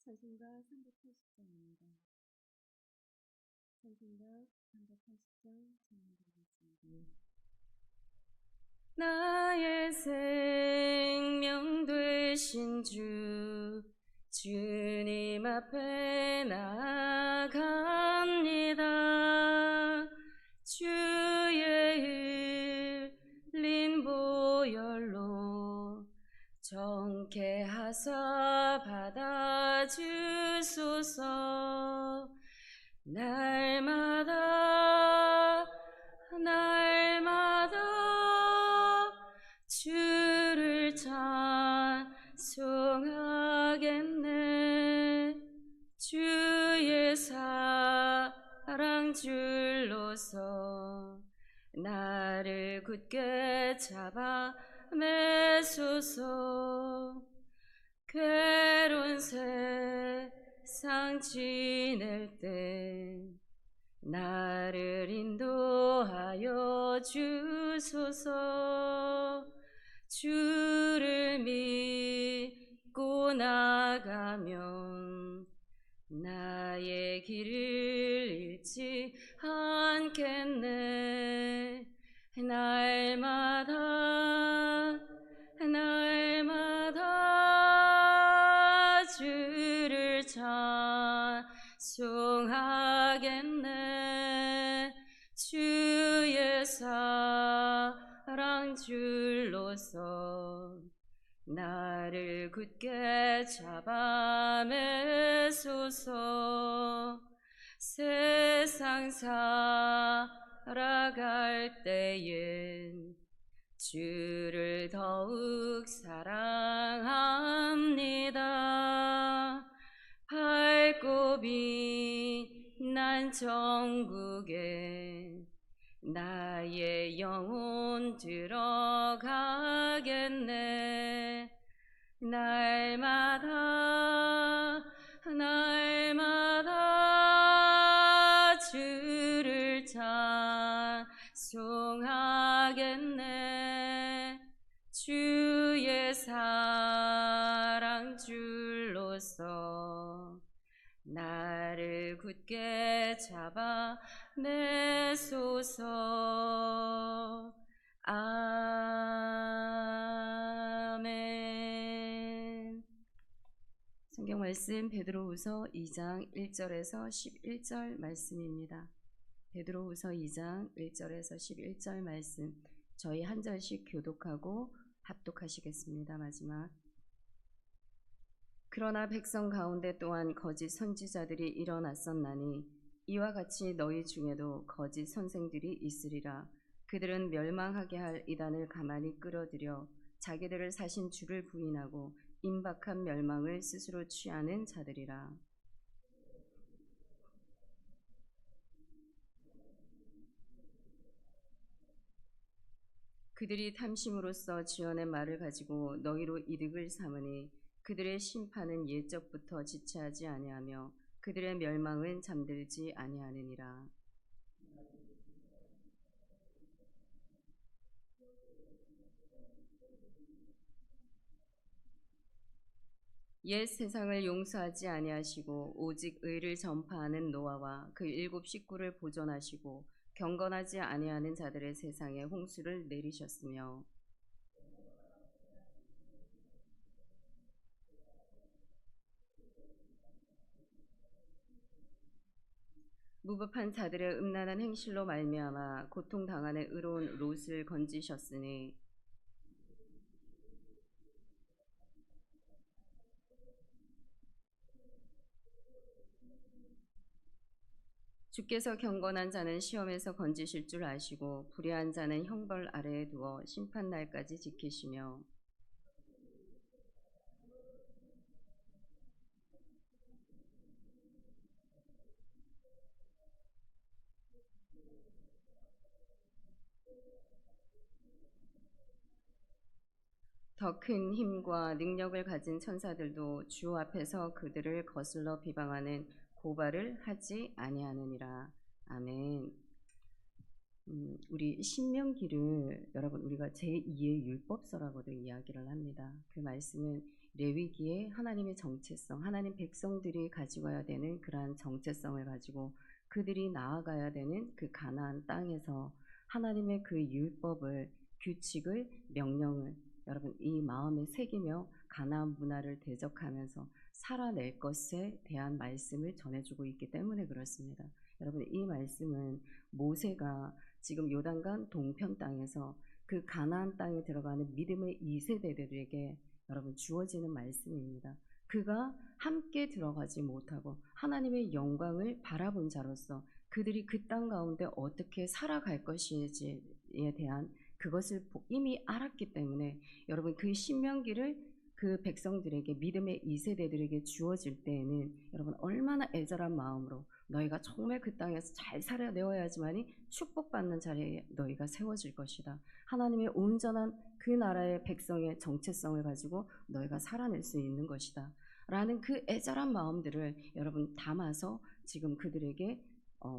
찬송가 380장입니다. 찬송가 380장 찬송드리겠습니다. 나의 생명 되신 주님 앞에 나아갑니다. 주의 흘린 보혈로 정케 하사 받아주소서. 날마다 주를 찬송하겠네. 주의 사랑 줄로서 나를 굳게 잡아 매소서. 괴로운 세상 지낼 때 나를 인도하여 주소서. 주를 믿고 나가면 나의 길을 잃지 않겠네. 날마다 주를 찬송하겠네. 주의 사랑 줄로서 나를 굳게 잡아 매소서. 세상 살아갈 때엔 주를 더욱 사랑합니다. 밝고 빛난 천국에 나의 영혼 들어가겠네. 날마다 주를 찬송하겠네. 주의 사랑 줄로서 나를 굳게 잡아 매소서. 아멘. 성경 말씀 베드로후서 2장 1절에서 11절 말씀입니다. 베드로후서 2장 1절에서 11절 말씀, 저희 한 절씩 교독하고 합독하시겠습니다. 마지막. 그러나 백성 가운데 또한 거짓 선지자들이 일어났었나니 이와 같이 너희 중에도 거짓 선생들이 있으리라. 그들은 멸망하게 할 이단을 가만히 끌어들여 자기들을 사신 주를 부인하고 임박한 멸망을 스스로 취하는 자들이라. 그들이 탐심으로써 지어낸 말을 가지고 너희로 이득을 삼으니 그들의 심판은 옛적부터 지체하지 아니하며 그들의 멸망은 잠들지 아니하느니라. 옛 세상을 용서하지 아니하시고 오직 의를 전파하는 노아와 그 7 식구를 보존하시고 경건하지 아니하는 자들의 세상에 홍수를 내리셨으며 무법한 자들의 음란한 행실로 말미암아 고통당하는 의로운 롯을 건지셨으니 주께서 경건한 자는 시험에서 건지실 줄 아시고 불의한 자는 형벌 아래에 두어 심판 날까지 지키시며 더 큰 힘과 능력을 가진 천사들도 주 앞에서 그들을 거슬러 비방하는 고발을 하지 아니하느니라. 아멘. 우리 신명기를 여러분 우리가 제2의 율법서라고도 이야기를 합니다. 그 말씀은 레위기에 하나님의 정체성, 하나님 백성들이 가지고 와야 되는 그러한 정체성을 가지고 그들이 나아가야 되는 그 가나안 땅에서 하나님의 그 율법을, 규칙을, 명령을 여러분 이 마음에 새기며 가나안 문화를 대적하면서 살아낼 것에 대한 말씀을 전해주고 있기 때문에 그렇습니다. 여러분 이 말씀은 모세가 지금 요단강 동편 땅에서 그 가나안 땅에 들어가는 믿음의 2세대들에게 여러분 주어지는 말씀입니다. 그가 함께 들어가지 못하고 하나님의 영광을 바라본 자로서 그들이 그 땅 가운데 어떻게 살아갈 것인지에 대한 그것을 이미 알았기 때문에 여러분 그 신명기를 그 백성들에게 믿음의 2세대들에게 주어질 때에는 여러분 얼마나 애절한 마음으로 너희가 정말 그 땅에서 잘 살아내어야지만이 축복받는 자리에 너희가 세워질 것이다. 하나님의 온전한 그 나라의 백성의 정체성을 가지고 너희가 살아낼 수 있는 것이다. 라는 그 애절한 마음들을 여러분 담아서 지금 그들에게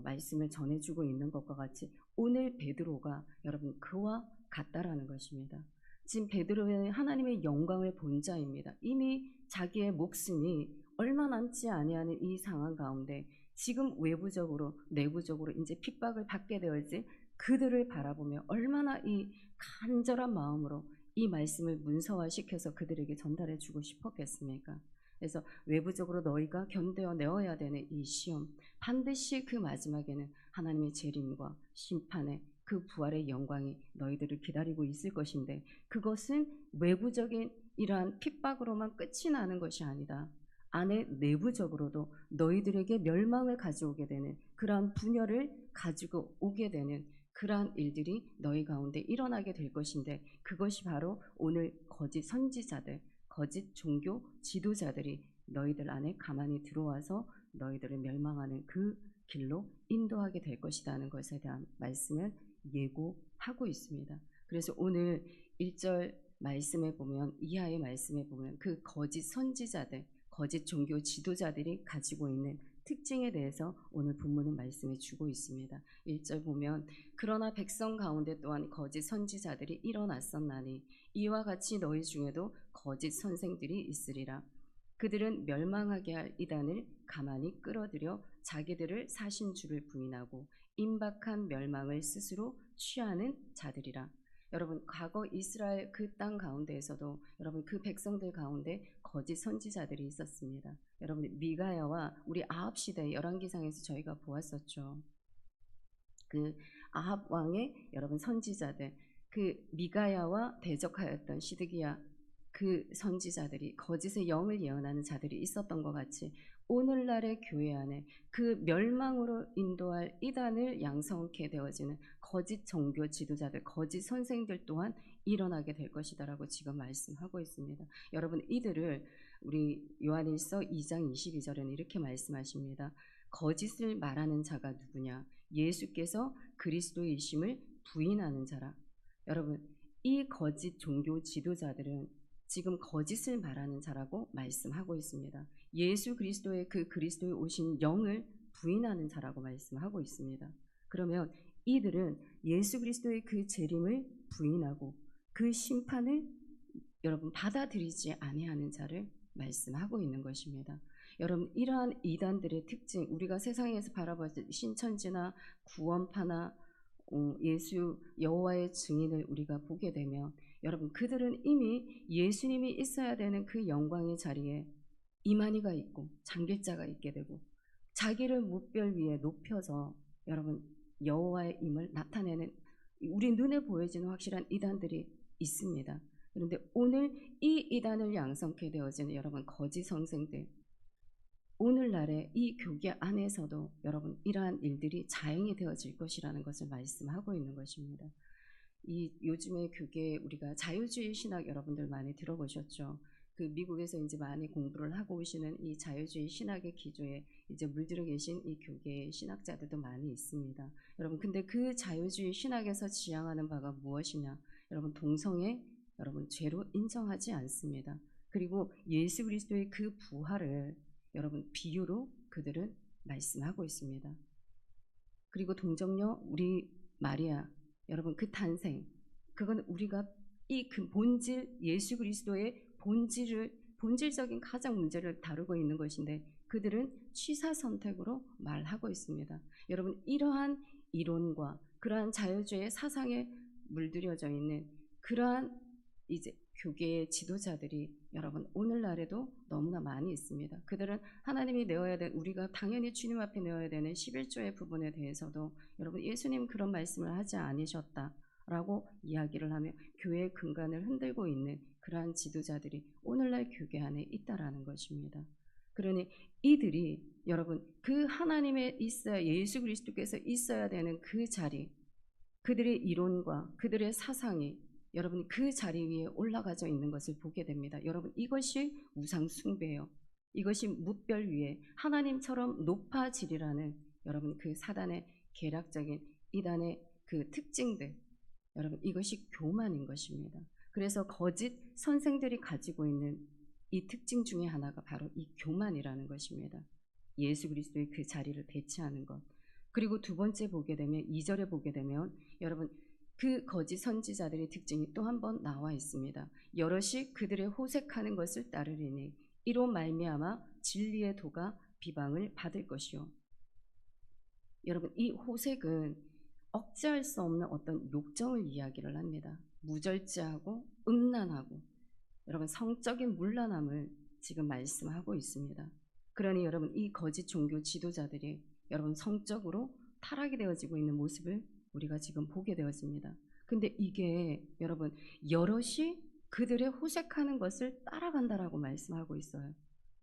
말씀을 전해주고 있는 것과 같이 오늘 베드로가 여러분 그와 같다라는 것입니다. 지금 베드로는 하나님의 영광을 본 자입니다. 이미 자기의 목숨이 얼마 남지 아니하는 이 상황 가운데 지금 외부적으로 내부적으로 이제 핍박을 받게 되었지 그들을 바라보며 얼마나 이 간절한 마음으로 이 말씀을 문서화시켜서 그들에게 전달해 주고 싶었겠습니까? 그래서 외부적으로 너희가 견뎌 내어야 되는 이 시험 반드시 그 마지막에는 하나님의 재림과 심판의 그 부활의 영광이 너희들을 기다리고 있을 것인데 그것은 외부적인 이러한 핍박으로만 끝이 나는 것이 아니다. 안에 내부적으로도 너희들에게 멸망을 가져오게 되는 그러한 분열을 가지고 오게 되는 그러한 일들이 너희 가운데 일어나게 될 것인데 그것이 바로 오늘 거짓 선지자들, 거짓 종교 지도자들이 너희들 안에 가만히 들어와서 너희들을 멸망하는 그 길로 인도하게 될 것이라는 것에 대한 말씀을 예고하고 있습니다. 그래서 오늘 1절 말씀에 보면 이하의 말씀에 보면 그 거짓 선지자들, 거짓 종교 지도자들이 가지고 있는 특징에 대해서 오늘 본문은 말씀해 주고 있습니다. 1절 보면 그러나 백성 가운데 또한 거짓 선지자들이 일어났었나니 이와 같이 너희 중에도 거짓 선생들이 있으리라. 그들은 멸망하게 할 이단을 가만히 끌어들여 자기들을 사신 주를 부인하고 임박한 멸망을 스스로 취하는 자들이라. 여러분 과거 이스라엘 그 땅 가운데에서도 여러분 그 백성들 가운데 거짓 선지자들이 있었습니다. 여러분 미가야와 우리 아합 시대 열왕기상에서 저희가 보았었죠. 그 아합 왕의 여러분 선지자들 그 미가야와 대적하였던 시드기야 그 선지자들이 거짓의 영을 예언하는 자들이 있었던 것 같이 오늘날의 교회 안에 그 멸망으로 인도할 이단을 양성케 되어지는 거짓 종교 지도자들, 거짓 선생들 또한 일어나게 될 것이다라고 지금 말씀하고 있습니다. 여러분 이들을 우리 요한일서 2장 22절에는 이렇게 말씀하십니다. 거짓을 말하는 자가 누구냐? 예수께서 그리스도이심을 부인하는 자라. 여러분 이 거짓 종교 지도자들은 지금 거짓을 말하는 자라고 말씀하고 있습니다. 예수 그리스도의 그 그리스도에 오신 영을 부인하는 자라고 말씀하고 있습니다. 그러면 이들은 예수 그리스도의 그 재림을 부인하고 그 심판을 여러분 받아들이지 아니하는 자를 말씀하고 있는 것입니다. 여러분 이러한 이단들의 특징 우리가 세상에서 바라봤을 때 신천지나 구원파나 예수 여호와의 증인을 우리가 보게 되면 여러분 그들은 이미 예수님이 있어야 되는 그 영광의 자리에 이만희가 있고 장길자가 있게 되고 자기를 무별 위에 높여서 여러분 여호와의 임을 나타내는 우리 눈에 보여지는 확실한 이단들이 있습니다. 그런데 오늘 이 이단을 양성케 되어지는 여러분 거짓 선생들 오늘날의 이 교계 안에서도 여러분 이러한 일들이 자행이 되어질 것이라는 것을 말씀하고 있는 것입니다. 이 요즘의 교계 우리가 자유주의 신학 여러분들 많이 들어보셨죠? 그 미국에서 이제 많이 공부를 하고 오시는 이 자유주의 신학의 기조에 이제 물들어 계신 이 교계 신학자들도 많이 있습니다. 여러분 근데 그 자유주의 신학에서 지향하는 바가 무엇이냐? 여러분 동성애 여러분 죄로 인정하지 않습니다. 그리고 예수 그리스도의 그 부활을 여러분 비유로 그들은 말씀하고 있습니다. 그리고 동정녀 우리 마리아 여러분 그 탄생 그건 우리가 이 그 본질 예수 그리스도의 본질을 본질적인 가장 문제를 다루고 있는 것인데 그들은 취사 선택으로 말하고 있습니다. 여러분, 이러한 이론과 그러한 자유주의 사상에 물들여져 있는 그러한 이제 교계의 지도자들이 여러분 오늘날에도 너무나 많이 있습니다. 그들은 하나님이 내어야 될, 우리가 당연히 주님 앞에 내어야 되는 11조의 부분에 대해서도 여러분 예수님 그런 말씀을 하지 않으셨다라고 이야기를 하며 교회의 근간을 흔들고 있는 그러한 지도자들이 오늘날 교계 안에 있다라는 것입니다. 그러니 이들이 여러분 그 하나님의 있어야, 예수 그리스도께서 있어야 되는 그 자리, 그들의 이론과 그들의 사상이 여러분 그 자리 위에 올라가져 있는 것을 보게 됩니다. 여러분, 이것이 우상 숭배예요. 이것이 무별 위에 하나님처럼 높아지리라는 여러분 그 사단의 계략적인 이단의 그 특징들, 여러분 이것이 교만인 것입니다. 그래서 거짓 선생들이 가지고 있는 이 특징 중에 하나가 바로 이 교만이라는 것입니다. 예수 그리스도의 그 자리를 대체하는 것. 그리고 두 번째 보게 되면 2절에 보게 되면 여러분 그 거짓 선지자들의 특징이 또 한 번 나와 있습니다. 여럿이 그들의 호색하는 것을 따르리니 이로 말미암아 진리의 도가 비방을 받을 것이요. 여러분, 이 호색은 억제할 수 없는 어떤 욕정을 이야기를 합니다. 무절제하고 음란하고 여러분 성적인 문란함을 지금 말씀하고 있습니다. 그러니 여러분 이 거짓 종교 지도자들이 여러분 성적으로 타락이 되어지고 있는 모습을 우리가 지금 보게 되었습니다. 근데 이게 여러분 여럿이 그들의 호색하는 것을 따라간다라고 말씀하고 있어요.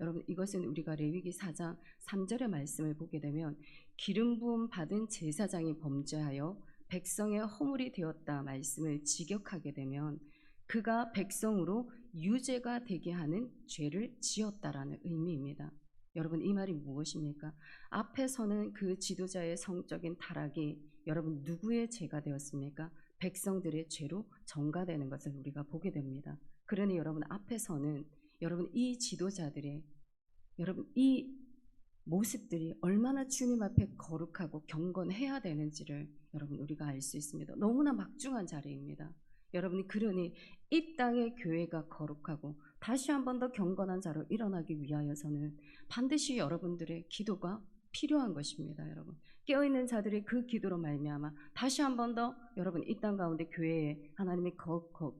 여러분 이것은 우리가 레위기 4장 3절의 말씀을 보게 되면 기름 부음 받은 제사장이 범죄하여 백성의 허물이 되었다 말씀을 직역하게 되면 그가 백성으로 유죄가 되게 하는 죄를 지었다라는 의미입니다. 여러분 이 말이 무엇입니까? 앞에서는 그 지도자의 성적인 타락이 여러분 누구의 죄가 되었습니까? 백성들의 죄로 전가되는 것을 우리가 보게 됩니다. 그러니 여러분 앞에서는 여러분 이 지도자들의 여러분 이 모습들이 얼마나 주님 앞에 거룩하고 경건해야 되는지를 여러분 우리가 알 수 있습니다. 너무나 막중한 자리입니다. 여러분이 그러니 이 땅의 교회가 거룩하고 다시 한 번 더 경건한 자로 일어나기 위하여서는 반드시 여러분들의 기도가 필요한 것입니다. 여러분 깨어있는 자들의 그 기도로 말미암아 다시 한 번 더 여러분 이 땅 가운데 교회에 하나님의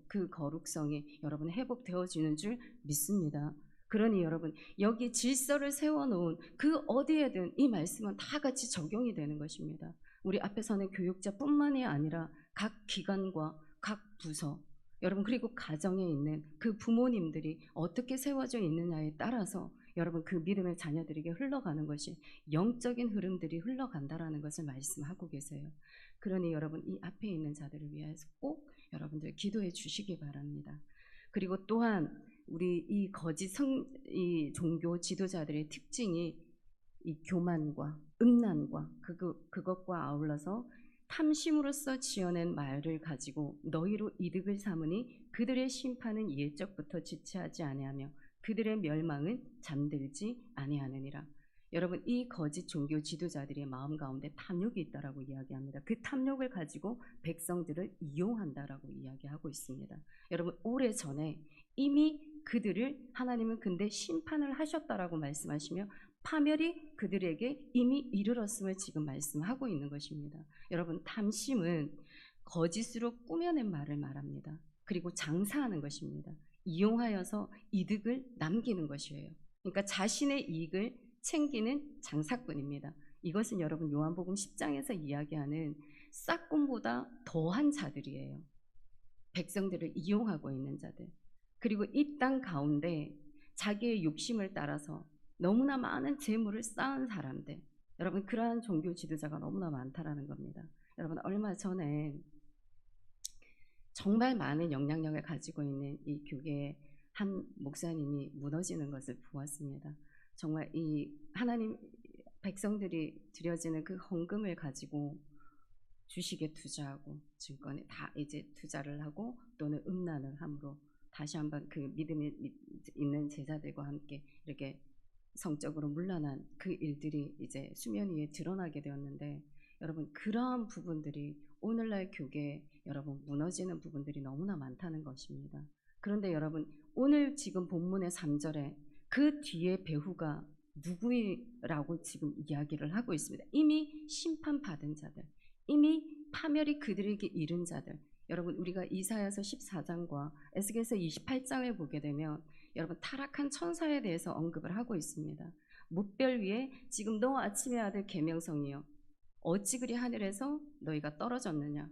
그 거룩성이 여러분 회복되어지는 줄 믿습니다. 그러니 여러분 여기 질서를 세워놓은 그 어디에든 이 말씀은 다 같이 적용이 되는 것입니다. 우리 앞에서는 교육자뿐만이 아니라 각 기관과 각 부서 여러분 그리고 가정에 있는 그 부모님들이 어떻게 세워져 있느냐에 따라서 여러분 그 믿음의 자녀들에게 흘러가는 것이 영적인 흐름들이 흘러간다라는 것을 말씀하고 계세요. 그러니 여러분 이 앞에 있는 자들을 위해서 꼭 여러분들 기도해 주시기 바랍니다. 그리고 또한 우리 이 거짓 이 종교 지도자들의 특징이 이 교만과 음란과 그것과 아울러서 탐심으로써 지어낸 말을 가지고 너희로 이득을 삼으니 그들의 심판은 예적부터 지체하지 아니하며 그들의 멸망은 잠들지 아니하느니라. 여러분 이 거짓 종교 지도자들의 마음 가운데 탐욕이 있다라고 이야기합니다. 그 탐욕을 가지고 백성들을 이용한다라고 이야기하고 있습니다. 여러분 오래전에 이미 그들을 하나님은 근데 심판을 하셨다라고 말씀하시며 파멸이 그들에게 이미 이르렀음을 지금 말씀하고 있는 것입니다. 여러분 탐심은 거짓으로 꾸며낸 말을 말합니다. 그리고 장사하는 것입니다. 이용하여서 이득을 남기는 것이에요. 그러니까 자신의 이익을 챙기는 장사꾼입니다. 이것은 여러분 요한복음 10장에서 이야기하는 싹꾼보다 더한 자들이에요. 백성들을 이용하고 있는 자들. 그리고 이 땅 가운데 자기의 욕심을 따라서 너무나 많은 재물을 쌓은 사람들, 여러분 그러한 종교 지도자가 너무나 많다라는 겁니다. 여러분 얼마 전에 정말 많은 영향력을 가지고 있는 이 교계의 한 목사님이 무너지는 것을 보았습니다. 정말 이 하나님 백성들이 드려지는 그 헌금을 가지고 주식에 투자하고 증권에 다 이제 투자를 하고 또는 음란을 함으로 다시 한번 그 믿음이 있는 제자들과 함께 이렇게 성적으로 문란한 그 일들이 이제 수면 위에 드러나게 되었는데 여러분 그러한 부분들이 오늘날 교계에 여러분 무너지는 부분들이 너무나 많다는 것입니다. 그런데 여러분, 오늘 지금 본문의 3절에 그 뒤에 배후가 누구라고 지금 이야기를 하고 있습니다. 이미 심판받은 자들, 이미 파멸이 그들에게 이른 자들. 여러분, 우리가 이사야서 14장과 에스겔서 28장을 보게 되면 여러분, 타락한 천사에 대해서 언급을 하고 있습니다. 뭇별 위에 지금 너 아침의 아들 계명성이여 어찌 그리 하늘에서 너희가 떨어졌느냐.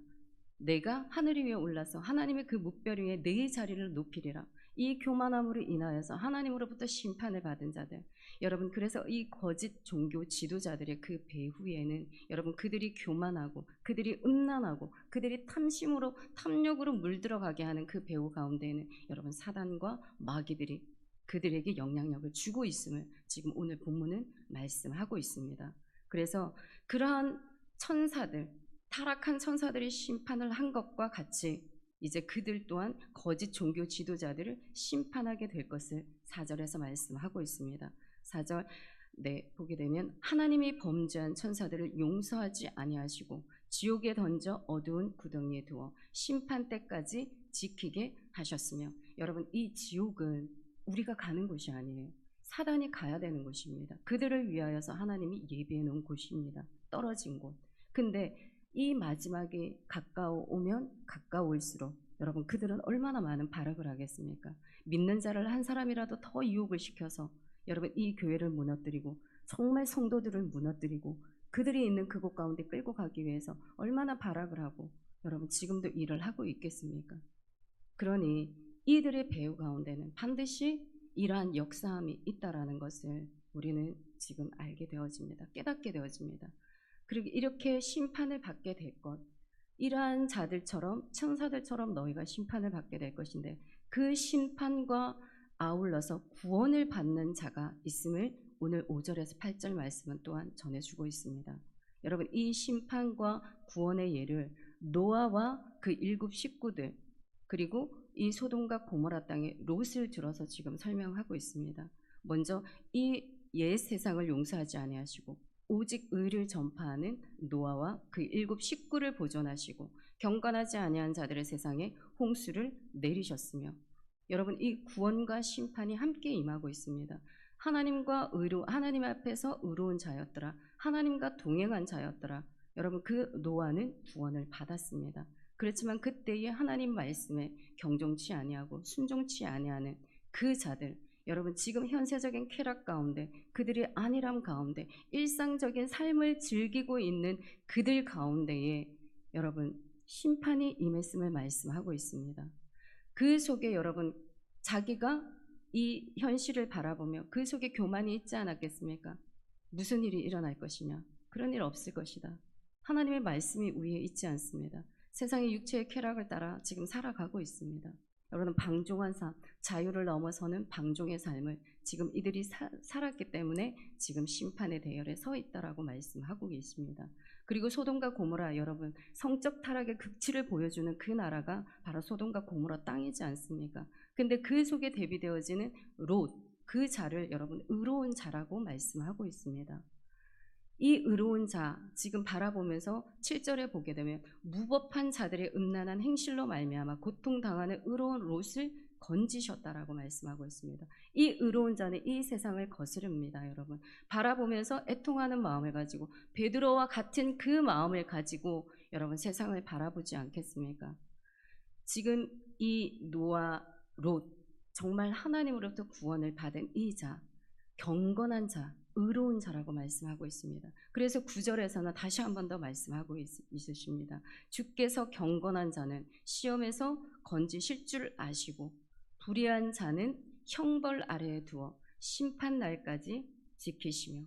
내가 하늘 위에 올라서 하나님의 그 뭇별 위에 네 자리를 높이리라. 이 교만함으로 인하여서 하나님으로부터 심판을 받은 자들. 여러분, 그래서 이 거짓 종교 지도자들의 그 배후에는 여러분, 그들이 교만하고 그들이 음란하고 그들이 탐심으로 탐욕으로 물들어가게 하는 그 배후 가운데에는 여러분, 사단과 마귀들이 그들에게 영향력을 주고 있음을 지금 오늘 본문은 말씀하고 있습니다. 그래서 그러한 천사들, 타락한 천사들이 심판을 한 것과 같이 이제 그들 또한 거짓 종교 지도자들을 심판하게 될 것을 4절에서 말씀하고 있습니다. 4절 보게 되면 하나님이 범죄한 천사들을 용서하지 아니하시고 지옥에 던져 어두운 구덩이에 두어 심판 때까지 지키게 하셨으며. 여러분, 이 지옥은 우리가 가는 곳이 아니에요. 사단이 가야 되는 곳입니다. 그들을 위하여서 하나님이 예비해 놓은 곳입니다. 떨어진 곳. 근데 이 마지막이 가까워오면 가까울수록 여러분, 그들은 얼마나 많은 발악을 하겠습니까? 믿는 자를 한 사람이라도 더 유혹을 시켜서 여러분, 이 교회를 무너뜨리고 정말 성도들을 무너뜨리고 그들이 있는 그곳 가운데 끌고 가기 위해서 얼마나 발악을 하고 여러분, 지금도 일을 하고 있겠습니까? 그러니 이들의 배후 가운데는 반드시 이러한 역사함이 있다라는 것을 우리는 지금 알게 되어집니다. 깨닫게 되어집니다. 그리고 이렇게 심판을 받게 될 것, 이러한 자들처럼 천사들처럼 너희가 심판을 받게 될 것인데 그 심판과 아울러서 구원을 받는 자가 있음을 오늘 5절에서 8절 말씀은 또한 전해주고 있습니다. 여러분, 이 심판과 구원의 예를 노아와 그 일곱 식구들 그리고 이 소돔과 고모라 땅의 롯을 들어서 지금 설명하고 있습니다. 먼저 이 옛 세상을 용서하지 아니하시고 오직 의를 전파하는 노아와 그 일곱 식구를 보존하시고 경건하지 아니한 자들의 세상에 홍수를 내리셨으며. 여러분, 이 구원과 심판이 함께 임하고 있습니다. 하나님 앞에서 의로운 자였더라. 하나님과 동행한 자였더라. 여러분, 그 노아는 구원을 받았습니다. 그렇지만 그때의 하나님 말씀에 경종치 아니하고 순종치 아니하는 그 자들, 여러분, 지금 현세적인 쾌락 가운데 그들이 안일함 가운데 일상적인 삶을 즐기고 있는 그들 가운데에 여러분, 심판이 임했음을 말씀하고 있습니다. 그 속에 여러분, 자기가 이 현실을 바라보며 그 속에 교만이 있지 않았겠습니까? 무슨 일이 일어날 것이냐? 그런 일 없을 것이다. 하나님의 말씀이 위에 있지 않습니다. 세상의 육체의 쾌락을 따라 지금 살아가고 있습니다. 여러분, 방종한 삶, 자유를 넘어서는 방종의 삶을 지금 이들이 살았기 때문에 지금 심판의 대열에 서 있다라고 말씀하고 계십니다. 그리고 소돔과 고모라, 여러분, 성적 타락의 극치를 보여주는 그 나라가 바로 소돔과 고모라 땅이지 않습니까? 근데 그 속에 대비되어지는 롯, 그 자를 여러분 의로운 자라고 말씀하고 있습니다. 이 의로운 자 지금 바라보면서 7절에 보게 되면 무법한 자들의 음란한 행실로 말미암아 고통당하는 의로운 롯을 건지셨다라고 말씀하고 있습니다. 이 의로운 자는 이 세상을 거스릅니다. 여러분, 바라보면서 애통하는 마음을 가지고 베드로와 같은 그 마음을 가지고 여러분 세상을 바라보지 않겠습니까? 지금 이 노아, 롯, 정말 하나님으로부터 구원을 받은 이 자, 경건한 자, 의로운 자라고 말씀하고 있습니다. 그래서 9절에서는 다시 한 번 더 말씀하고 있으십니다. 주께서 경건한 자는 시험에서 건지실 줄 아시고 불의한 자는 형벌 아래에 두어 심판 날까지 지키시며.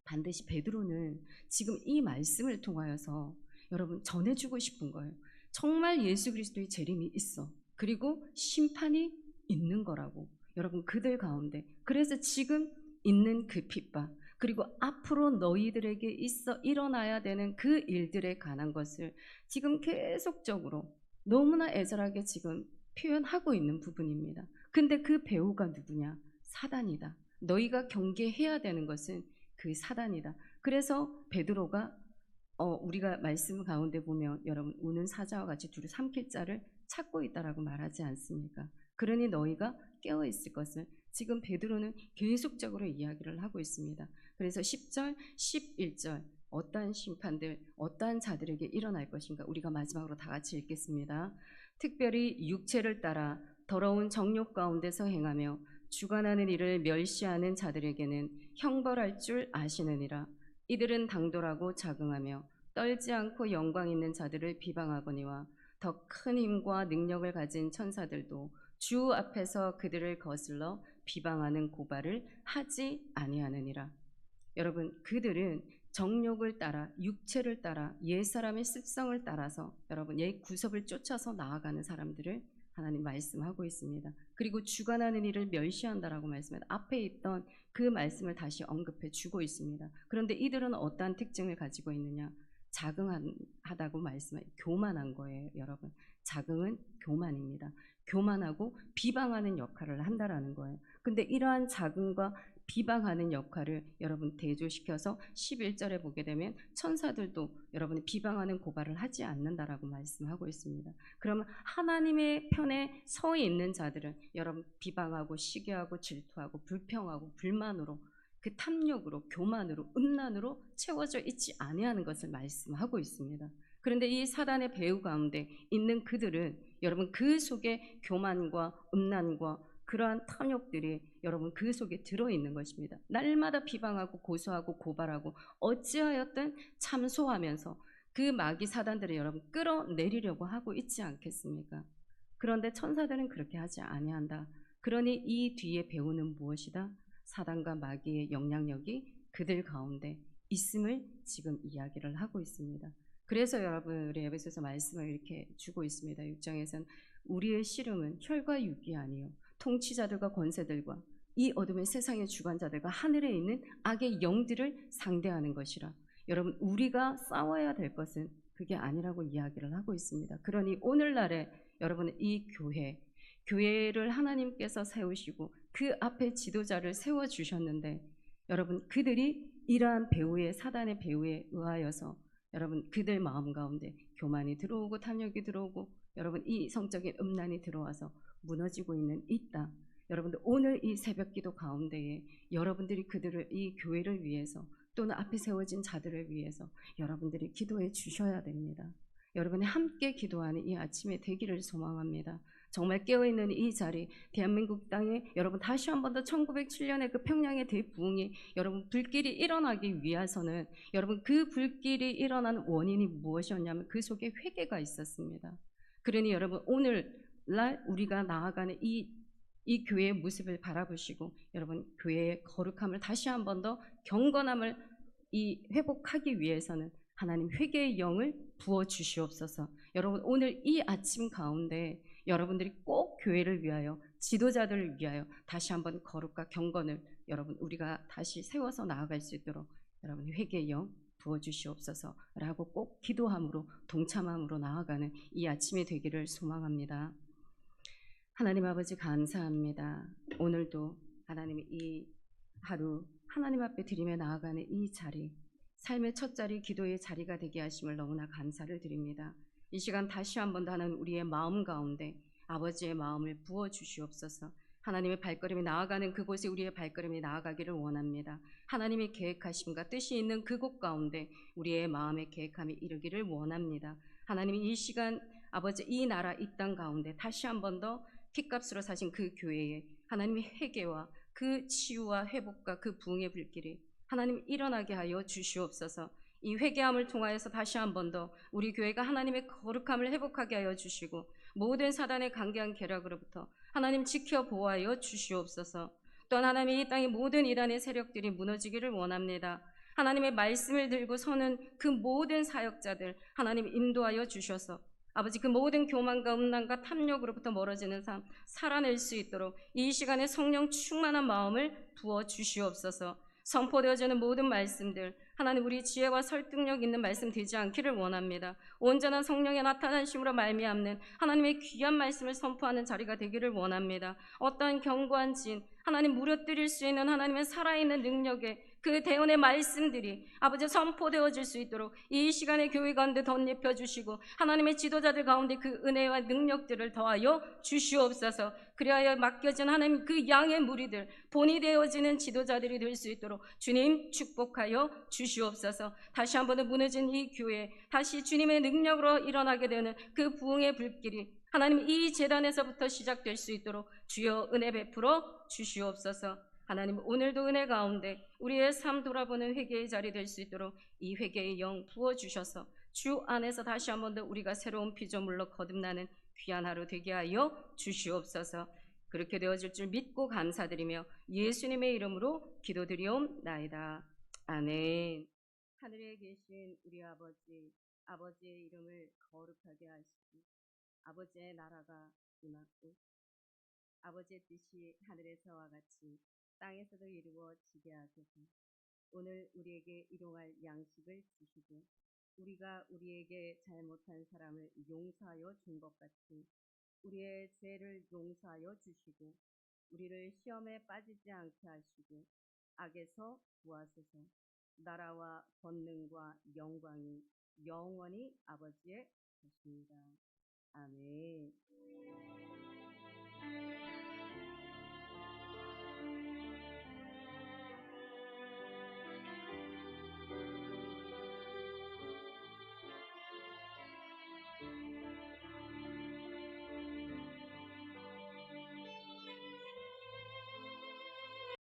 반드시 베드로는 지금 이 말씀을 통하여서 여러분 전해주고 싶은 거예요. 정말 예수 그리스도의 재림이 있어. 그리고 심판이 있는 거라고. 여러분, 그들 가운데. 그래서 지금 있는 그 핍박, 그리고 앞으로 너희들에게 일어나야 되는 그 일들에 관한 것을 지금 계속적으로 너무나 애절하게 지금 표현하고 있는 부분입니다. 근데 그 배우가 누구냐? 사단이다. 너희가 경계해야 되는 것은 그 사단이다. 그래서 베드로가 우리가 말씀 가운데 보면 여러분, 우는 사자와 같이 두루 삼킬 자를 찾고 있다라고 말하지 않습니까? 그러니 너희가 깨어 있을 것을 지금 베드로는 계속적으로 이야기를 하고 있습니다. 그래서 10절, 11절 어떠한 심판들, 어떠한 자들에게 일어날 것인가 우리가 마지막으로 다 같이 읽겠습니다. 특별히 육체를 따라 더러운 정욕 가운데서 행하며 주관하는 일을 멸시하는 자들에게는 형벌할 줄 아시느니라. 이들은 당돌하고 자긍하며 떨지 않고 영광 있는 자들을 비방하거니와 더 큰 힘과 능력을 가진 천사들도 주 앞에서 그들을 거슬러 비방하는 고발을 하지 아니하느니라. 여러분, 그들은 정욕을 따라 육체를 따라 옛사람의 습성을 따라서 여러분 옛 구섭을 쫓아서 나아가는 사람들을 하나님 말씀하고 있습니다. 그리고 주관하는 일을 멸시한다라고 말씀합니다. 앞에 있던 그 말씀을 다시 언급해 주고 있습니다. 그런데 이들은 어떠한 특징을 가지고 있느냐? 자긍하다고 말씀해요. 교만한 거예요, 여러분. 자긍은 교만입니다. 교만하고 비방하는 역할을 한다라는 거예요. 근데 이러한 자긍과 비방하는 역할을 여러분 대조시켜서 11절에 보게 되면 천사들도 여러분이 비방하는 고발을 하지 않는다라고 말씀하고 있습니다. 그러면 하나님의 편에 서 있는 자들은 여러분 비방하고 시기하고 질투하고 불평하고 불만으로 그 탐욕으로 교만으로 음란으로 채워져 있지 아니하는 것을 말씀하고 있습니다. 그런데 이 사단의 배후 가운데 있는 그들은 여러분 그 속에 교만과 음란과 그러한 탐욕들이 여러분 그 속에 들어있는 것입니다. 날마다 비방하고 고소하고 고발하고 어찌하였든 참소하면서 그 마귀 사단들을 여러분 끌어내리려고 하고 있지 않겠습니까? 그런데 천사들은 그렇게 하지 아니한다. 그러니 이 뒤에 배우는 무엇이다? 사단과 마귀의 영향력이 그들 가운데 있음을 지금 이야기를 하고 있습니다. 그래서 여러분 우리 에베소서 말씀을 이렇게 주고 있습니다. 6장에서는 우리의 씨름은 혈과 육이 아니요 통치자들과 권세들과 이 어둠의 세상의 주관자들과 하늘에 있는 악의 영들을 상대하는 것이라. 여러분 우리가 싸워야 될 것은 그게 아니라고 이야기를 하고 있습니다. 그러니 오늘날에 여러분 이 교회를 하나님께서 세우시고 그 앞에 지도자를 세워주셨는데 여러분 그들이 이러한 배후의 사단의 배후에 의하여서 여러분 그들 마음 가운데 교만이 들어오고 탐욕이 들어오고 여러분 이 성적인 음란이 들어와서 무너지고 있는 이 땅, 여러분들 오늘 이 새벽기도 가운데에 여러분들이 그들을 이 교회를 위해서 또는 앞에 세워진 자들을 위해서 여러분들이 기도해 주셔야 됩니다. 여러분이 함께 기도하는 이 아침에 되기를 소망합니다. 정말 깨어있는 이 자리, 대한민국 땅에 여러분 다시 한 번 더 1907년의 그 평양의 대부흥이 여러분 불길이 일어나기 위해서는 여러분 그 불길이 일어난 원인이 무엇이었냐면 그 속에 회개가 있었습니다. 그러니 여러분 오늘날 우리가 나아가는 이 교회의 모습을 바라보시고 여러분 교회의 거룩함을 다시 한 번 더 경건함을 회복하기 위해서는 하나님 회개의 영을 부어주시옵소서. 여러분 오늘 이 아침 가운데 여러분들이 꼭 교회를 위하여 지도자들을 위하여 다시 한번 거룩과 경건을 여러분 우리가 다시 세워서 나아갈 수 있도록 여러분 회개의 영 부어주시옵소서라고 꼭 기도함으로 동참함으로 나아가는 이 아침이 되기를 소망합니다. 하나님 아버지 감사합니다. 오늘도 하나님이 이 하루 하나님 앞에 드리며 나아가는 이 자리 삶의 첫 자리 기도의 자리가 되게 하심을 너무나 감사를 드립니다. 이 시간 다시 한 번 더 하는 우리의 마음 가운데 아버지의 마음을 부어주시옵소서. 하나님의 발걸음이 나아가는 그곳에 우리의 발걸음이 나아가기를 원합니다. 하나님의 계획하심과 뜻이 있는 그곳 가운데 우리의 마음의 계획함이 이르기를 원합니다. 하나님이 이 시간 아버지 이 나라 이 땅 가운데 다시 한 번 더 피값으로 사신 그 교회에 하나님의 회개와 그 치유와 회복과 그 부흥의 불길이 하나님 일어나게 하여 주시옵소서. 이 회개함을 통하여서 다시 한 번 더 우리 교회가 하나님의 거룩함을 회복하게 하여 주시고 모든 사단의 강경한 계략으로부터 하나님 지켜 보호하여 주시옵소서. 또한 하나님의 이 땅의 모든 이단의 세력들이 무너지기를 원합니다. 하나님의 말씀을 들고 서는 그 모든 사역자들 하나님 인도하여 주셔서 아버지 그 모든 교만과 음란과 탐욕으로부터 멀어지는 삶 살아낼 수 있도록 이 시간에 성령 충만한 마음을 부어 주시옵소서. 선포되어지는 모든 말씀들 하나님 우리 지혜와 설득력 있는 말씀 되지 않기를 원합니다. 온전한 성령의 나타나심으로 말미암는 하나님의 귀한 말씀을 선포하는 자리가 되기를 원합니다. 어떠한 견고한 진 하나님 무너뜨릴 수 있는 하나님의 살아있는 능력의 그 대언의 말씀들이 아버지 선포되어질 수 있도록 이 시간에 교회 가운데 덧입혀 주시고 하나님의 지도자들 가운데 그 은혜와 능력들을 더하여 주시옵소서. 그리하여 맡겨진 하나님 그 양의 무리들 본이 되어지는 지도자들이 될 수 있도록 주님 축복하여 주시옵소서. 다시 한번 무너진 이 교회 다시 주님의 능력으로 일어나게 되는 그 부흥의 불길이 하나님 이 재단에서부터 시작될 수 있도록 주여 은혜 베풀어 주시옵소서. 하나님 오늘도 은혜 가운데 우리의 삶 돌아보는 회개의 자리 될 수 있도록 이 회개의 영 부어주셔서 주 안에서 다시 한 번 더 우리가 새로운 피조물로 거듭나는 귀한 하루 되게 하여 주시옵소서. 그렇게 되어질 줄 믿고 감사드리며 예수님의 이름으로 기도드리옵나이다. 아멘. 하늘에 계신 우리 아버지, 아버지의 이름을 거룩하게 하시고 아버지의 나라가 임하고 아버지의 뜻이 하늘에서와 같이 땅에서도 이루어지게 하소서. 오늘 우리에게 일용할 양식을 주시고 우리가 우리에게 잘못한 사람을 용서하여 준 것 같이 우리의 죄를 용서하여 주시고 우리를 시험에 빠지지 않게 하시고 악에서 구하소서. 나라와 권능과 영광이 영원히 아버지의 것입니다. 아멘.